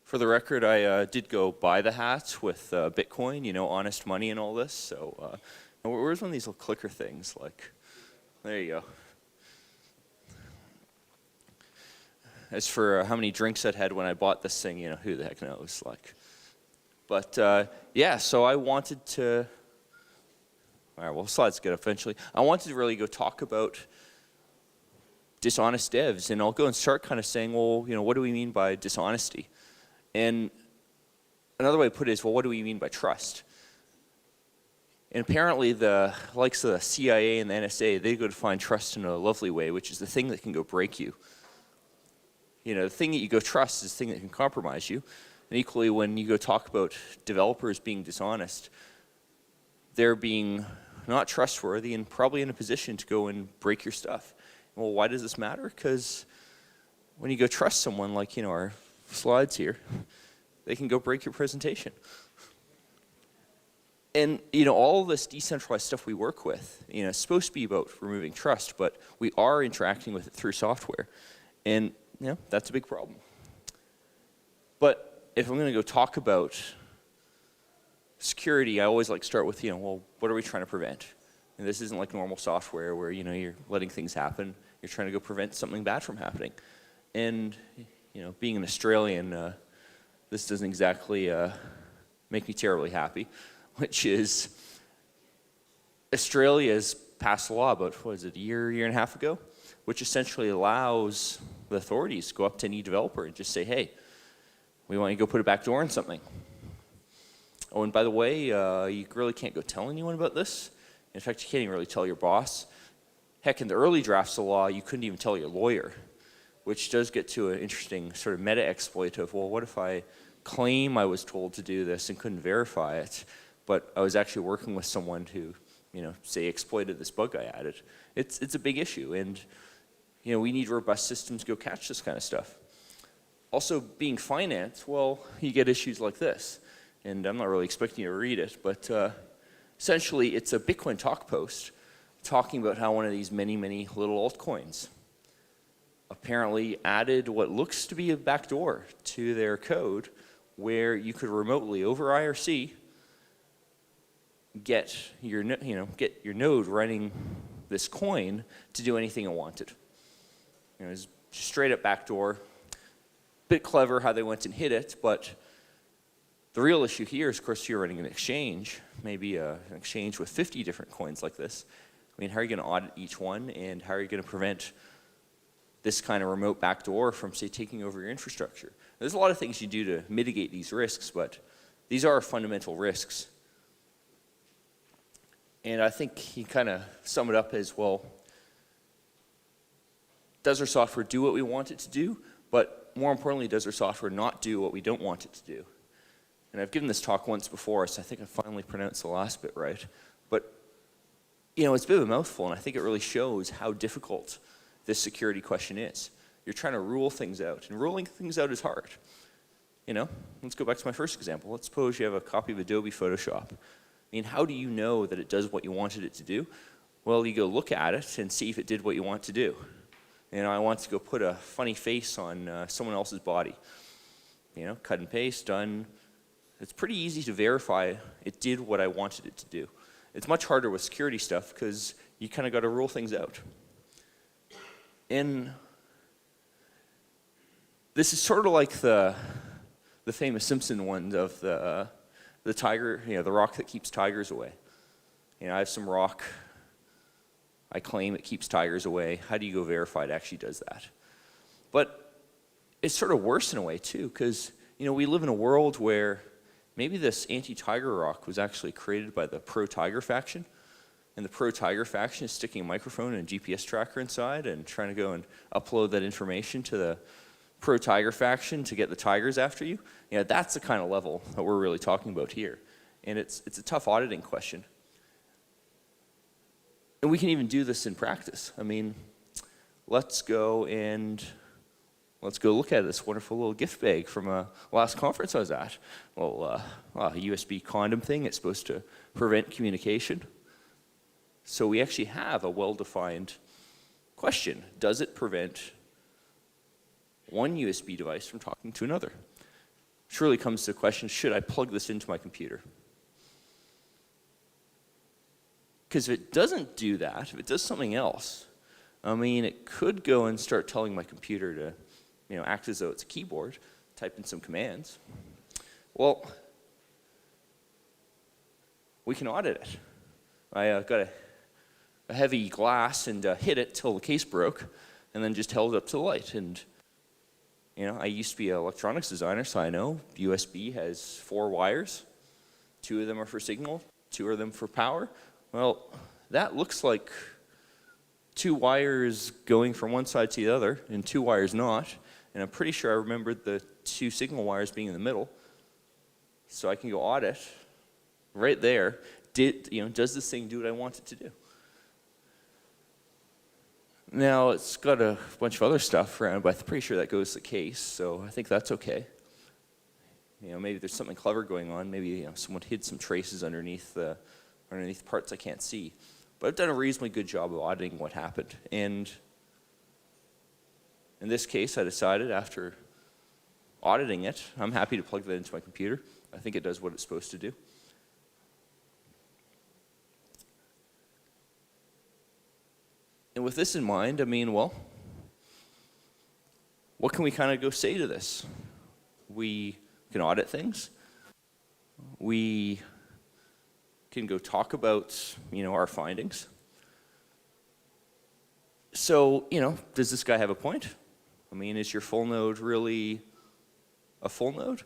For the record, I did go buy the hat with Bitcoin, honest money and all this. So where's one of these little clicker things? Like, there you go. As for how many drinks I'd had when I bought this thing, who the heck knows? But yeah, so I wanted to, all right, well, slides get up eventually. I wanted to really go talk about dishonest devs, and I'll go and start kind of saying, well, what do we mean by dishonesty? And another way to put it is, well, what do we mean by trust? And apparently the likes of the CIA and the NSA, they go define trust in a lovely way, which is the thing that can go break you. The thing that you go trust is the thing that can compromise you. And equally, when you go talk about developers being dishonest, they're being not trustworthy and probably in a position to go and break your stuff. Well, why does this matter? Because when you go trust someone, like our slides here, they can go break your presentation. And all this decentralized stuff we work with, it's supposed to be about removing trust, but we are interacting with it through software. And that's a big problem. But if I'm going to go talk about security, I always like to start with, well, what are we trying to prevent? And this isn't like normal software where, you're letting things happen. You're trying to go prevent something bad from happening. And, being an Australian, this doesn't exactly make me terribly happy, which is Australia's passed a law about, a year and a half ago, which essentially allows the authorities to go up to any developer and just say, hey, we want you to go put a backdoor in something. Oh, and by the way, you really can't go tell anyone about this. In fact, you can't even really tell your boss. Heck, in the early drafts of the law, you couldn't even tell your lawyer, which does get to an interesting sort of meta-exploit of, well, what if I claim I was told to do this and couldn't verify it, but I was actually working with someone who, say exploited this bug I added. It's a big issue, and we need robust systems to go catch this kind of stuff. Also, being finance, well, you get issues like this, and I'm not really expecting you to read it, but essentially it's a Bitcoin talk post talking about how one of these many, many little altcoins apparently added what looks to be a backdoor to their code where you could remotely, over IRC, get your node running this coin to do anything it wanted. It's straight up backdoor. Bit clever how they went and hid it, but the real issue here is, of course, you're running an exchange, maybe an exchange with 50 different coins like this. How are you going to audit each one, and how are you going to prevent this kind of remote backdoor from, say, taking over your infrastructure? There's a lot of things you do to mitigate these risks, but these are fundamental risks. And I think you kind of sum it up as, well, does our software do what we want it to do? But more importantly, does our software not do what we don't want it to do? And I've given this talk once before, so I think I finally pronounced the last bit right. But it's a bit of a mouthful, and I think it really shows how difficult this security question is. You're trying to rule things out, and ruling things out is hard. Let's go back to my first example. Let's suppose you have a copy of Adobe Photoshop. How do you know that it does what you wanted it to do? Well, you go look at it and see if it did what you want to do. I want to go put a funny face on someone else's body. Cut and paste, done. It's pretty easy to verify it did what I wanted it to do. It's much harder with security stuff because you kind of got to rule things out. And this is sort of like the famous Simpson one of the tiger, the rock that keeps tigers away. I have some rock. I claim it keeps tigers away. How do you go verify it actually does that? But it's sort of worse in a way too, because we live in a world where maybe this anti-tiger rock was actually created by the pro-tiger faction, and the pro-tiger faction is sticking a microphone and a GPS tracker inside and trying to go and upload that information to the pro-tiger faction to get the tigers after you. That's the kind of level that we're really talking about here, and it's a tough auditing question. And we can even do this in practice. Let's go look at this wonderful little gift bag from a last conference I was at. Well, a USB condom thing. It's supposed to prevent communication. So we actually have a well-defined question. Does it prevent one USB device from talking to another? surely comes to the question, should I plug this into my computer? Because if it doesn't do that, if it does something else, I mean, it could go and start telling my computer to, act as though it's a keyboard, type in some commands. Well, we can audit it. I got a heavy glass and hit it till the case broke, and then just held it up to the light. And I used to be an electronics designer, so I know USB has 4 wires. 2 of them are for signal, 2 of them for power. Well, that looks like 2 wires going from one side to the other, and 2 wires not. And I'm pretty sure I remembered the 2 signal wires being in the middle. So I can go audit right there. Does this thing do what I want it to do? Now, it's got a bunch of other stuff around, but I'm pretty sure that goes to the case, so I think that's okay. Maybe there's something clever going on. Maybe someone hid some traces underneath parts I can't see. But I've done a reasonably good job of auditing what happened. And in this case, I decided after auditing it, I'm happy to plug that into my computer. I think it does what it's supposed to do. And with this in mind, what can we kind of go say to this? We can audit things. We can go talk about, our findings. So, does this guy have a point? Is your full node really a full node?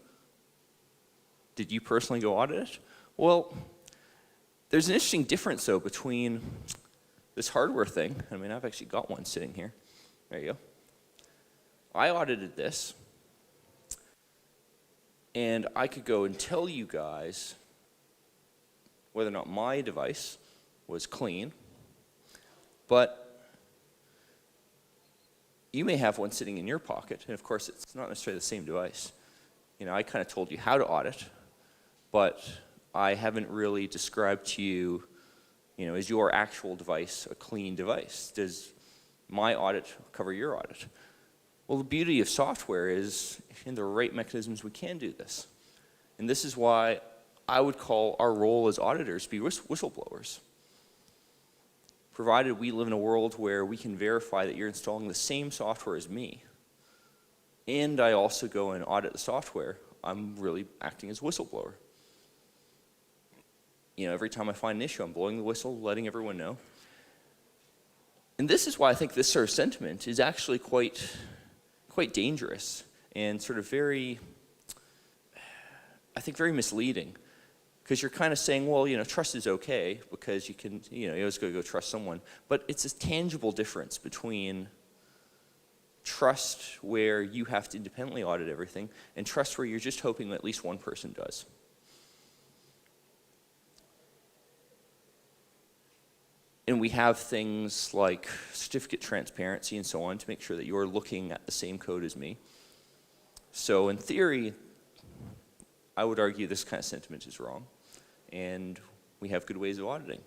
Did you personally go audit it? Well, there's an interesting difference, though, between this hardware thing. I've actually got one sitting here. There you go. I audited this, and I could go and tell you guys whether or not my device was clean, but you may have one sitting in your pocket, and of course it's not necessarily the same device. I kind of told you how to audit, but I haven't really described to you, is your actual device a clean device? Does my audit cover your audit? Well, the beauty of software is in the right mechanisms we can do this. And this is why I would call our role as auditors to be whistleblowers. Provided we live in a world where we can verify that you're installing the same software as me, and I also go and audit the software, I'm really acting as a whistleblower. Every time I find an issue, I'm blowing the whistle, letting everyone know. And this is why I think this sort of sentiment is actually quite dangerous and sort of very misleading. Because you're kind of saying, well, trust is okay because you can, you always got to go trust someone. But it's a tangible difference between trust where you have to independently audit everything and trust where you're just hoping that at least one person does. And we have things like certificate transparency and so on to make sure that you're looking at the same code as me. So in theory, I would argue this kind of sentiment is wrong, and we have good ways of auditing.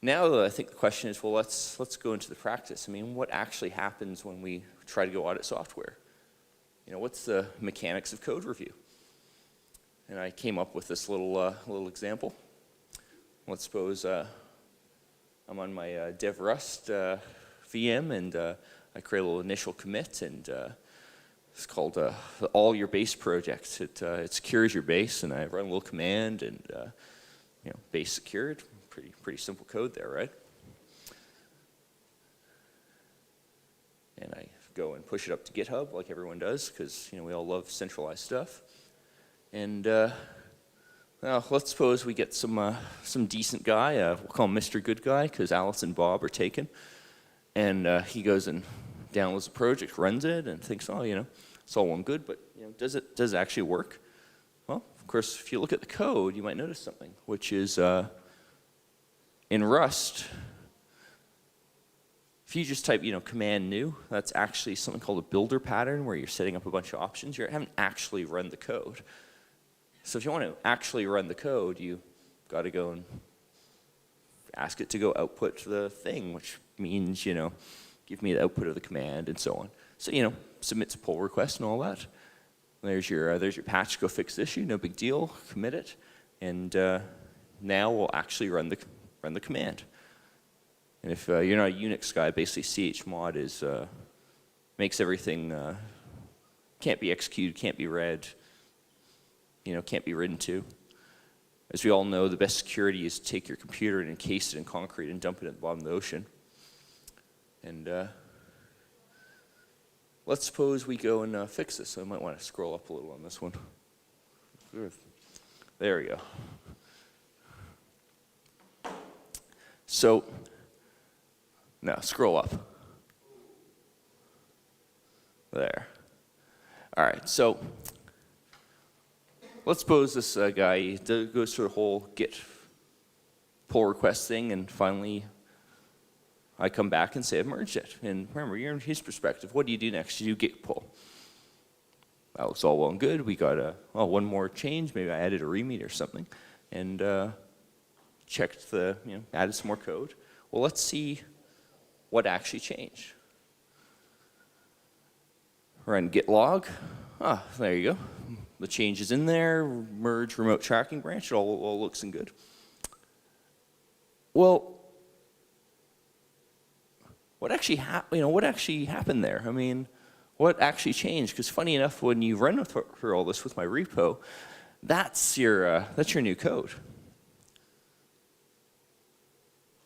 Now, I think the question is, well, let's go into the practice. What actually happens when we try to go audit software? What's the mechanics of code review? And I came up with this little example. Let's suppose I'm on my dev Rust VM, and I create a little initial commit, and it's called the All Your Base project. It secures your base, and I run a little command, and base secured. Pretty simple code there, right? And I go and push it up to GitHub like everyone does, because we all love centralized stuff. And well, let's suppose we get some decent guy. We'll call him Mr. Good Guy, because Alice and Bob are taken. And he goes and downloads the project, runs it, and thinks, oh, it's all well good, but does it actually work? Well, of course, if you look at the code, you might notice something, which is in Rust, if you just type command new, that's actually something called a builder pattern, where you're setting up a bunch of options. You haven't actually run the code. So if you want to actually run the code, you got to go and ask it to go output the thing, which means, give me the output of the command and so on. So, submits a pull request and all that. There's your patch. Go fix the issue. No big deal. Commit it, and now we'll actually run the command. And if you're not a Unix guy, basically chmod is makes everything can't be executed, can't be read, can't be written to. As we all know, the best security is to take your computer and encase it in concrete and dump it at the bottom of the ocean. And let's suppose we go and fix this. So I might want to scroll up a little on this one. There we go. So, now scroll up. There. All right, so let's suppose this guy goes through the whole git pull request thing, and finally I come back and say I've merged it. And remember, you're in his perspective. What do you do next? You do git pull. That looks all well and good. We got one more change. Maybe I added a remeet or something, and checked added some more code. Well, let's see what actually changed. Run git log. There you go. The change is in there. Merge remote tracking branch. It all looks and good. Well, what actually happened there? I mean, what actually changed? Because funny enough, when you run through all this with my repo, that's your new code.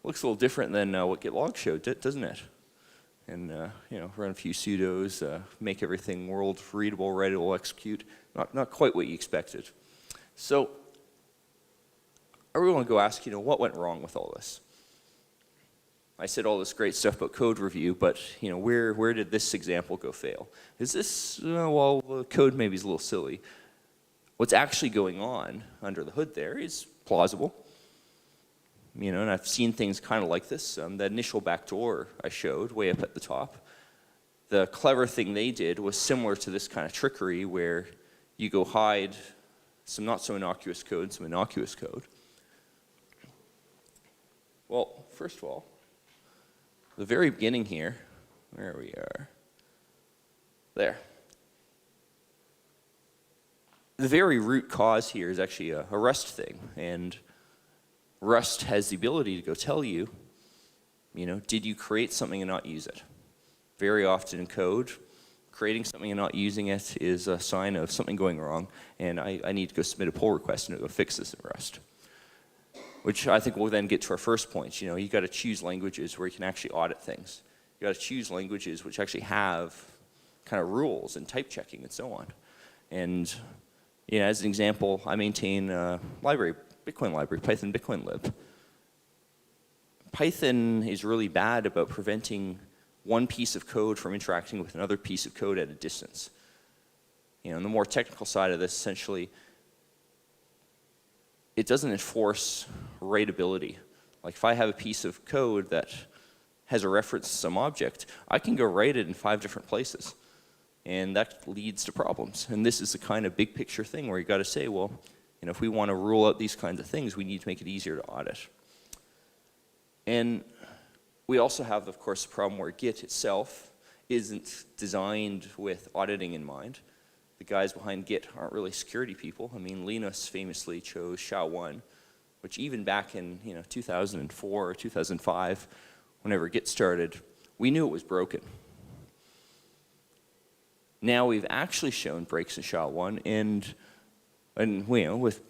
Looks a little different than what git log showed, doesn't it? And run a few sudos, make everything world readable, writable, execute. Not quite what you expected. So I really want to go ask, what went wrong with all this? I said all this great stuff about code review, but where did this example go fail? Is this well, the code maybe is a little silly. What's actually going on under the hood there is plausible. And I've seen things kind of like this. That initial backdoor I showed way up at the top, the clever thing they did was similar to this kind of trickery where you go hide some not so innocuous code, some innocuous code. Well, first of all, the very beginning here, where we are, there. The very root cause here is actually a Rust thing, and Rust has the ability to go tell you, did you create something and not use it? Very often in code, creating something and not using it is a sign of something going wrong, and I need to go submit a pull request and go fix this in Rust. Which I think will then get to our first point. You got to choose languages where you can actually audit things. You got to choose languages which actually have kind of rules and type checking and so on. And as an example, I maintain a library, Bitcoin library, Python Bitcoin lib. Python is really bad about preventing one piece of code from interacting with another piece of code at a distance. On the more technical side of this, essentially, it doesn't enforce writability. Like if I have a piece of code that has a reference to some object, I can go write it in 5 different places. And that leads to problems. And this is the kind of big picture thing where you got to say, well, if we want to rule out these kinds of things, we need to make it easier to audit. And we also have, of course, the problem where Git itself isn't designed with auditing in mind. The guys behind Git aren't really security people. I mean, Linus famously chose SHA-1, which even back in 2004 or 2005, whenever Git started, we knew it was broken. Now we've actually shown breaks in SHA-1, and with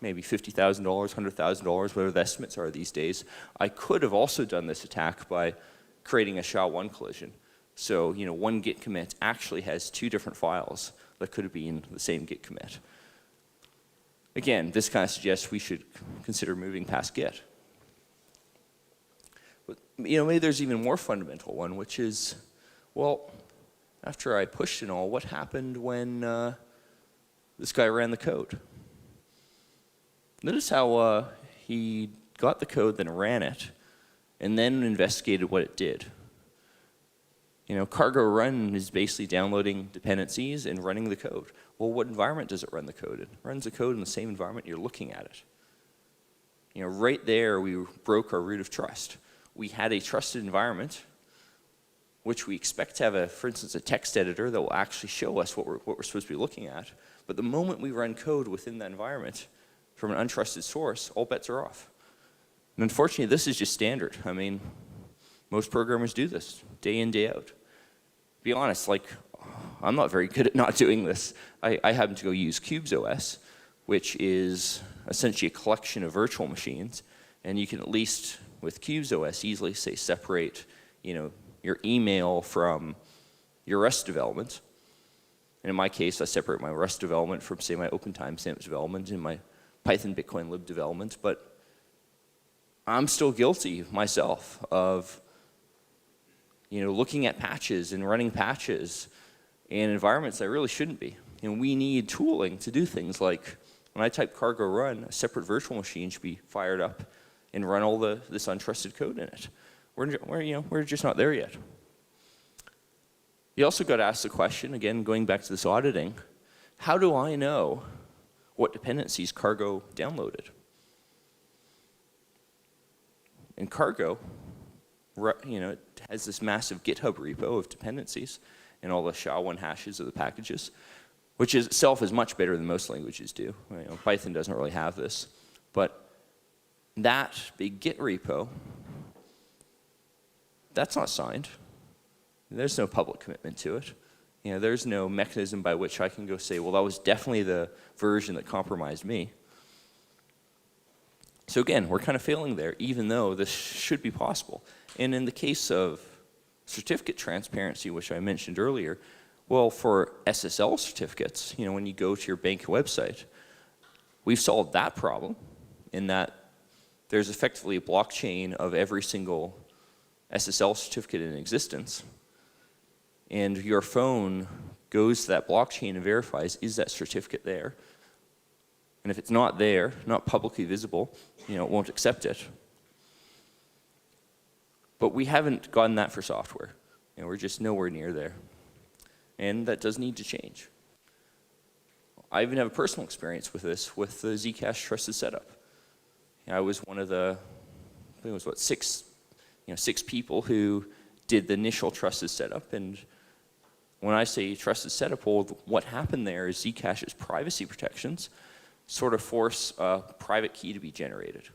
maybe $50,000, $100,000, whatever the estimates are these days, I could have also done this attack by creating a SHA-1 collision. So, one git commit actually has 2 different files that could have been the same git commit. Again, this kind of suggests we should consider moving past Git. But, maybe there's even more fundamental one, which is, well, after I pushed and all, what happened when this guy ran the code? Notice how he got the code, then ran it, and then investigated what it did. Cargo run is basically downloading dependencies and running the code. Well, what environment does it run the code in? It runs the code in the same environment you're looking at it. Right there, we broke our root of trust. We had a trusted environment, which we expect to have, for instance, a text editor that will actually show us what we're supposed to be looking at. But the moment we run code within that environment from an untrusted source, all bets are off. And unfortunately, this is just standard. I mean, most programmers do this day in, day out. Be honest, like, I'm not very good at not doing this. I happen to go use CubesOS, which is essentially a collection of virtual machines, and you can at least, with CubesOS, easily say separate, your email from your Rust development. And in my case, I separate my Rust development from, say, my open timestamps development and my Python Bitcoin lib development. But I'm still guilty myself of looking at patches and running patches in environments that really shouldn't be. And we need tooling to do things like, when I type cargo run, a separate virtual machine should be fired up and run all this untrusted code in it. We're just not there yet. You also got to ask the question, again, going back to this auditing, how do I know what dependencies Cargo downloaded? And Cargo, it has this massive GitHub repo of dependencies and all the SHA-1 hashes of the packages, which itself is much better than most languages do. Python doesn't really have this. But that big Git repo, that's not signed. There's no public commitment to it. There's no mechanism by which I can go say, well, that was definitely the version that compromised me. So again, we're kind of failing there, even though this should be possible. And in the case of certificate transparency, which I mentioned earlier, well, for SSL certificates, when you go to your bank website, we've solved that problem in that there's effectively a blockchain of every single SSL certificate in existence. And your phone goes to that blockchain and verifies, is that certificate there? And if it's not there, not publicly visible, it won't accept it. But we haven't gotten that for software. We're just nowhere near there. And that does need to change. I even have a personal experience with this, with the Zcash trusted setup. I was one of the, I think it was six people who did the initial trusted setup. And when I say trusted setup, well, what happened there is Zcash's privacy protections sort of force a private key to be generated.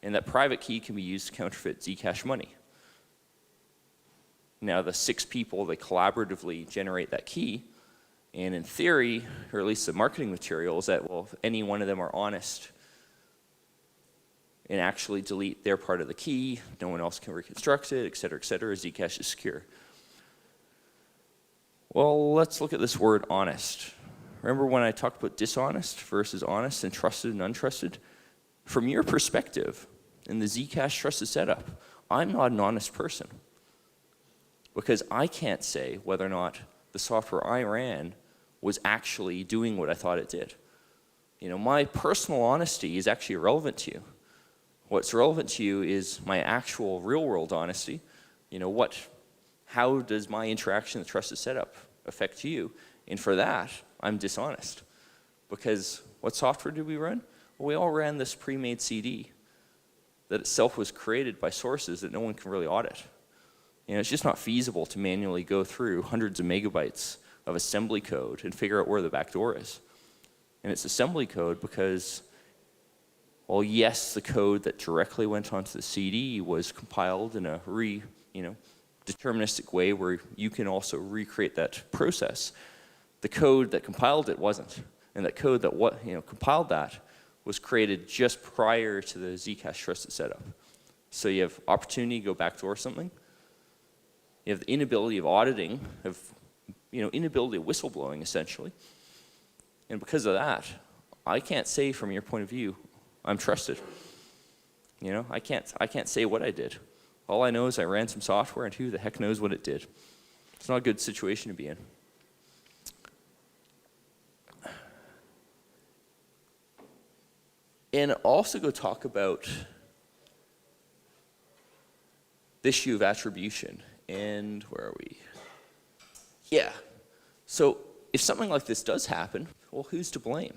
And that private key can be used to counterfeit Zcash money. Now, the 6 people, they collaboratively generate that key. And in theory, or at least the marketing material, is that, well, if any one of them are honest and actually delete their part of the key, no one else can reconstruct it, et cetera, Zcash is secure. Well, let's look at this word honest. Remember when I talked about dishonest versus honest and trusted and untrusted? From your perspective, in the Zcash trusted setup, I'm not an honest person. Because I can't say whether or not the software I ran was actually doing what I thought it did. My personal honesty is actually irrelevant to you. What's relevant to you is my actual real-world honesty. How does my interaction with trusted setup affect you? And for that, I'm dishonest. Because what software did we run? Well, we all ran this pre-made CD that itself was created by sources that no one can really audit. It's just not feasible to manually go through hundreds of megabytes of assembly code and figure out where the back door is. And it's assembly code because, well, yes, the code that directly went onto the CD was compiled in a deterministic way where you can also recreate that process. The code that compiled it wasn't. And that code that compiled that was created just prior to the Zcash trusted setup. So you have opportunity to go backdoor something. You have the inability of auditing, inability of whistleblowing, essentially. And because of that, I can't say from your point of view, I'm trusted. I can't say what I did. All I know is I ran some software and who the heck knows what it did. It's not a good situation to be in. And also go talk about the issue of attribution. And where are we? Yeah. So if something like this does happen, well, who's to blame?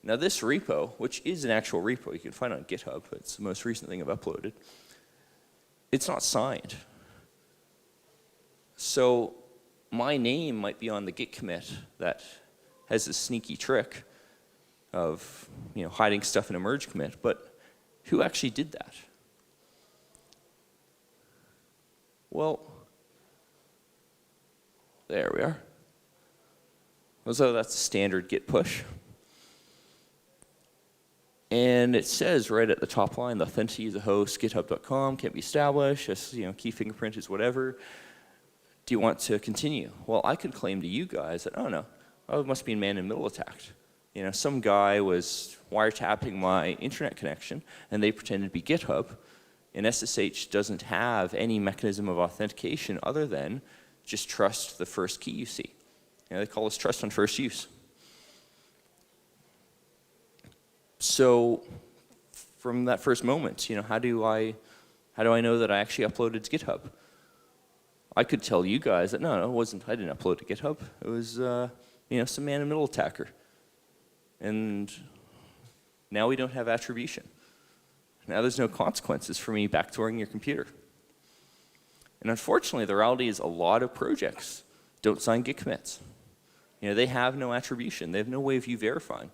Now this repo, which is an actual repo you can find on GitHub, it's the most recent thing I've uploaded, it's not signed. So my name might be on the Git commit that has this sneaky trick of hiding stuff in a merge commit, but who actually did that? Well, there we are. So that's a standard Git push. And it says right at the top line, the authenticity of the host, github.com, can't be established, key fingerprint is whatever. Do you want to continue? Well, I could claim to you guys that, oh no, it must be a man-in-the-middle attack. Some guy was wiretapping my internet connection, and they pretended to be GitHub, and SSH doesn't have any mechanism of authentication other than just trust the first key you see. They call this trust on first use. So from that first moment, how do I know that I actually uploaded to GitHub? I could tell you guys that no, it wasn't. I didn't upload to GitHub. It was some man-in-the-middle attacker. And now we don't have attribution. Now there's no consequences for me backdooring your computer. And unfortunately, the reality is a lot of projects don't sign Git commits. They have no attribution. They have no way of you verifying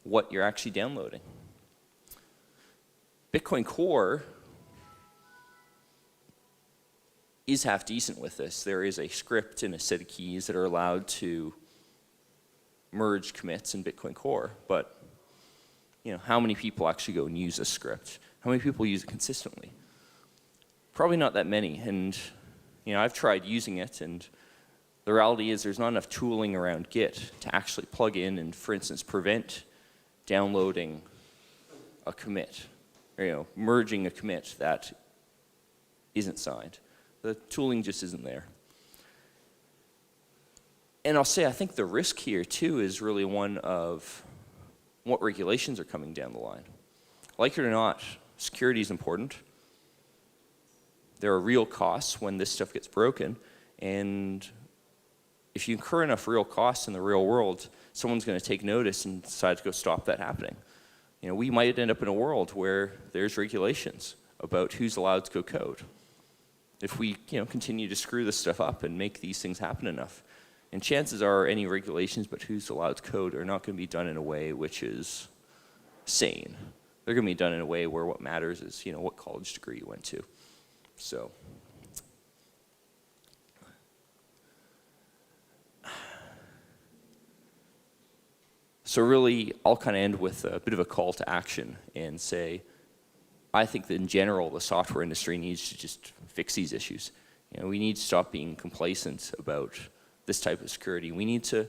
what you're actually downloading. Bitcoin Core is half decent with this. There is a script and a set of keys that are allowed to merge commits in Bitcoin Core, but how many people actually go and use a script? How many people use it consistently? Probably not that many, and I've tried using it, and the reality is there's not enough tooling around Git to actually plug in and, for instance, prevent downloading a commit, or merging a commit that isn't signed. The tooling just isn't there. And I'll say I think the risk here too is really one of what regulations are coming down the line. Like it or not, security is important. There are real costs when this stuff gets broken, and if you incur enough real costs in the real world, someone's going to take notice and decide to go stop that happening. We might end up in a world where there's regulations about who's allowed to go code. If we continue to screw this stuff up and make these things happen enough. And chances are any regulations but who's allowed to code are not going to be done in a way which is sane. They're going to be done in a way where what matters is what college degree you went to. So really, I'll kind of end with a bit of a call to action and say, I think that in general, the software industry needs to just fix these issues. We need to stop being complacent about this type of security. We need to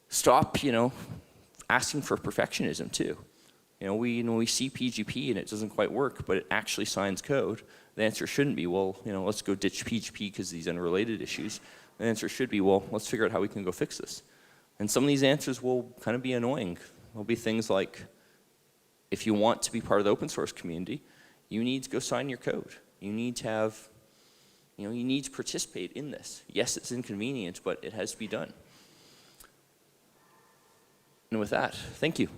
stop, asking for perfectionism too. We see PGP and it doesn't quite work, but it actually signs code. The answer shouldn't be, well, let's go ditch PGP because of these unrelated issues. The answer should be, well, let's figure out how we can go fix this. And some of these answers will kind of be annoying. There'll be things like, if you want to be part of the open source community, you need to go sign your code. You need to have, you need to participate in this. Yes, it's inconvenient, but it has to be done. And with that, thank you.